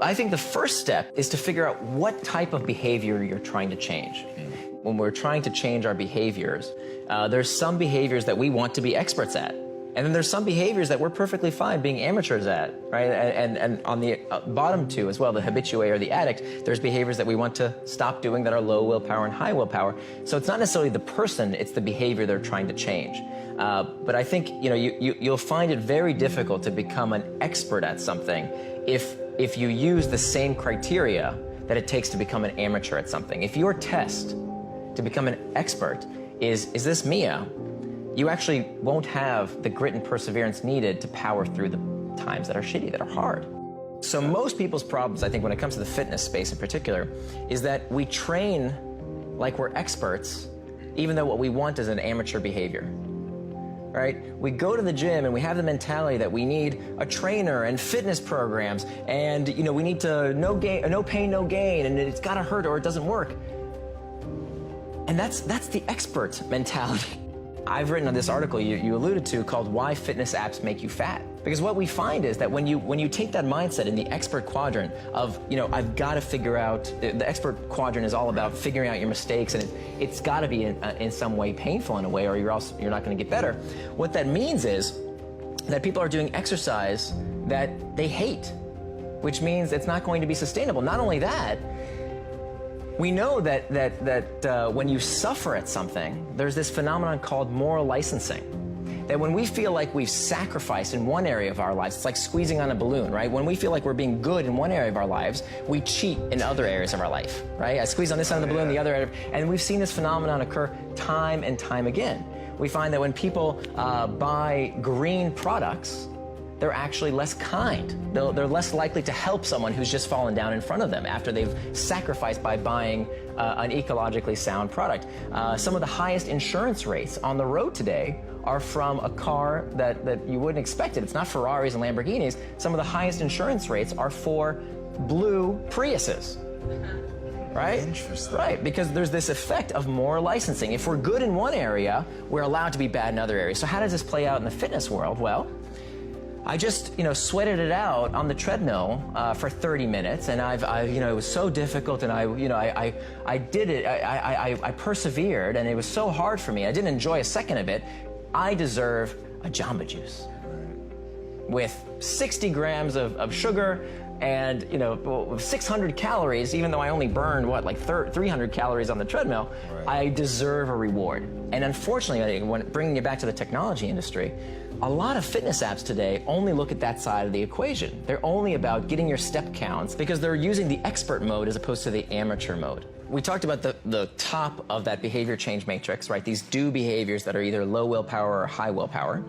I think the first step is to figure out what type of behavior you're trying to change. When we're trying to change our behaviors, there's some behaviors that we want to be experts at. And then there's some behaviors that we're perfectly fine being amateurs at, right? And on the bottom two as well, the habitué or the addict, there's behaviors that we want to stop doing that are low willpower and high willpower. So it's not necessarily the person, it's the behavior they're trying to change. But I think you'll find it very difficult to become an expert at something if you use the same criteria that it takes to become an amateur at something. If your test to become an expert is this Mia, you actually won't have the grit and perseverance needed to power through the times that are shitty, that are hard. So most people's problems, I think, when it comes to the fitness space in particular, is that we train like we're experts, even though what we want is an amateur behavior. Right? We go to the gym and we have the mentality that we need a trainer and fitness programs, and we need to no pain, no gain, and it's gotta hurt or it doesn't work. And that's the expert mentality. I've written on this article you alluded to called Why Fitness Apps Make You Fat. Because what we find is that when you take that mindset in the expert quadrant of, I've got to figure out, the expert quadrant is all about figuring out your mistakes, and it's got to be in some way painful in a way, or you're not going to get better. What that means is that people are doing exercise that they hate, which means it's not going to be sustainable. Not only that, we know that when you suffer at something, there's this phenomenon called moral licensing. That when we feel like we've sacrificed in one area of our lives, it's like squeezing on a balloon, right? When we feel like we're being good in one area of our lives, we cheat in other areas of our life, right? I squeeze on this end of the balloon, the other area, and we've seen this phenomenon occur time and time again. We find that when people buy green products, they're actually less kind. They're less likely to help someone who's just fallen down in front of them after they've sacrificed by buying an ecologically sound product. Some of the highest insurance rates on the road today are from a car that you wouldn't expect it. It's not Ferraris and Lamborghinis. Some of the highest insurance rates are for blue Priuses. Right? Interesting. Right, because there's this effect of moral licensing. If we're good in one area, we're allowed to be bad in other areas. So how does this play out in the fitness world? Well, I just, sweated it out on the treadmill for 30 minutes, and it was so difficult, and I did it. I persevered, and it was so hard for me. I didn't enjoy a second of it. I deserve a Jamba Juice with 60 grams of sugar and 600 calories, even though I only burned 300 calories on the treadmill. Right. I deserve a reward. And unfortunately, bringing it back to the technology industry, a lot of fitness apps today only look at that side of the equation. They're only about getting your step counts because they're using the expert mode as opposed to the amateur mode. We talked about the top of that behavior change matrix, right? These do behaviors that are either low willpower or high willpower.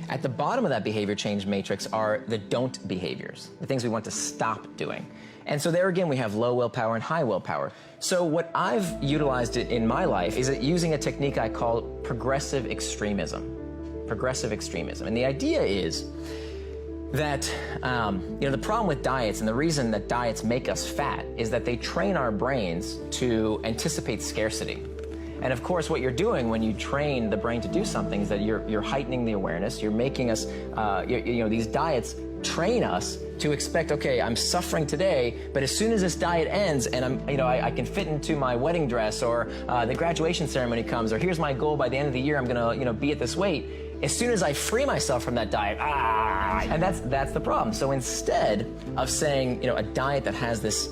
At the bottom of that behavior change matrix are the don't behaviors, the things we want to stop doing. And so there again, we have low willpower and high willpower. So what I've utilized in my life is using a technique I call progressive extremism. Progressive extremism. And the idea is that, the problem with diets and the reason that diets make us fat is that they train our brains to anticipate scarcity. And of course, what you're doing when you train the brain to do something is that you're heightening the awareness. You're making us, these diets train us to expect, okay, I'm suffering today, but as soon as this diet ends and I can fit into my wedding dress, or the graduation ceremony comes, or here's my goal by the end of the year, I'm gonna, be at this weight. As soon as I free myself from that diet, and that's the problem. So instead of saying, a diet that has this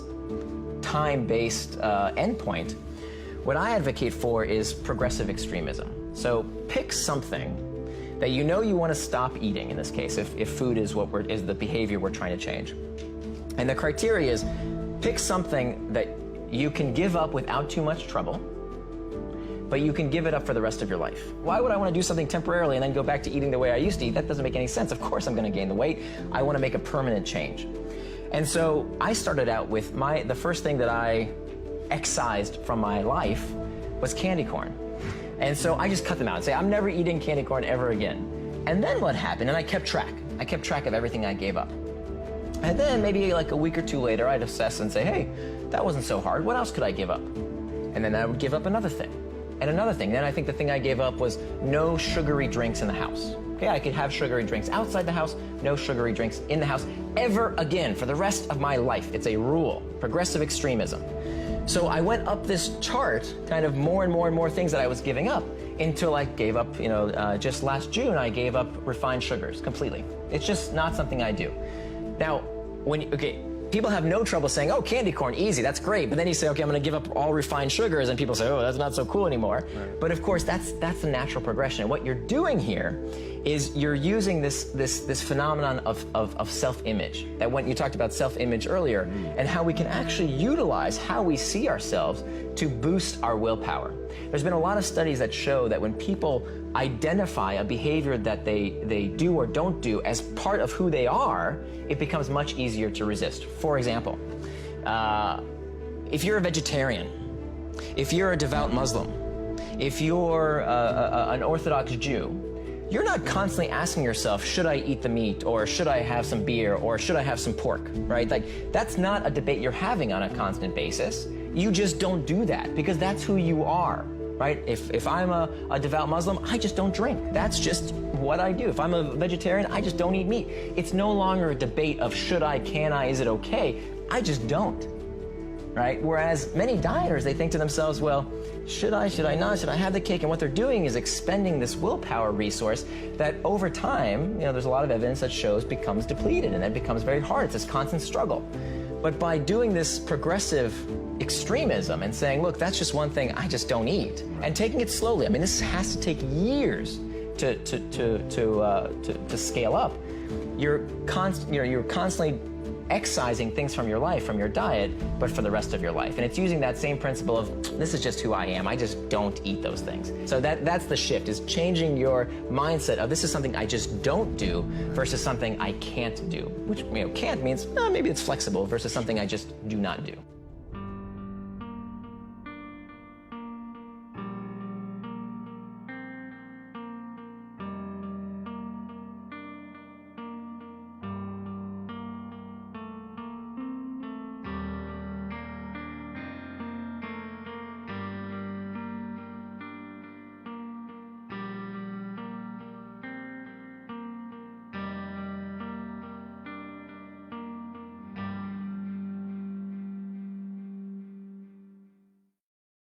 time-based endpoint, what I advocate for is progressive extremism. So pick something that you want to stop eating, in this case, if food is is the behavior we're trying to change. And the criteria is pick something that you can give up without too much trouble, but you can give it up for the rest of your life. Why would I want to do something temporarily and then go back to eating the way I used to eat? That doesn't make any sense. Of course I'm going to gain the weight. I want to make a permanent change. And so I started out with the first thing that I excised from my life was candy corn. And so I just cut them out and say, I'm never eating candy corn ever again. And then what happened? And I kept track. I kept track of everything I gave up. And then maybe like a week or two later, I'd assess and say, hey, that wasn't so hard. What else could I give up? And then I would give up another thing. And another thing, then I think the thing I gave up was no sugary drinks in the house. Okay, I could have sugary drinks outside the house, no sugary drinks in the house ever again for the rest of my life. It's a rule, progressive extremism. So I went up this chart, kind of more and more and more things that I was giving up, until I gave up, just last June, I gave up refined sugars completely. It's just not something I do. Now, people have no trouble saying, oh, candy corn, easy, that's great. But then you say, okay, I'm going to give up all refined sugars, and people say, oh, that's not so cool anymore. Right. But of course, that's the natural progression. And what you're doing here is you're using this phenomenon of self-image. That when you talked about self-image earlier, and how we can actually utilize how we see ourselves to boost our willpower. There's been a lot of studies that show that when people identify a behavior that they do or don't do as part of who they are, it becomes much easier to resist. For example, if you're a vegetarian, if you're a devout Muslim, if you're an Orthodox Jew, you're not constantly asking yourself, should I eat the meat, or should I have some beer, or should I have some pork, right? Like, that's not a debate you're having on a constant basis. You just don't do that because that's who you are, right? If I'm a devout Muslim, I just don't drink. That's just what I do. If I'm a vegetarian, I just don't eat meat. It's no longer a debate of should I, can I, is it okay? I just don't, right? Whereas many dieters, they think to themselves, well, should I not, should I have the cake? And what they're doing is expending this willpower resource that over time, there's a lot of evidence that shows becomes depleted, and that becomes very hard. It's this constant struggle. But by doing this progressive extremism and saying, look, that's just one thing I just don't eat, and taking it slowly, I mean, this has to take years to scale up. You're constantly excising things from your life, from your diet, but for the rest of your life. And it's using that same principle of, this is just who I am, I just don't eat those things. So that's the shift, is changing your mindset of this is something I just don't do versus something I can't do, which can't means maybe it's flexible versus something I just do not do.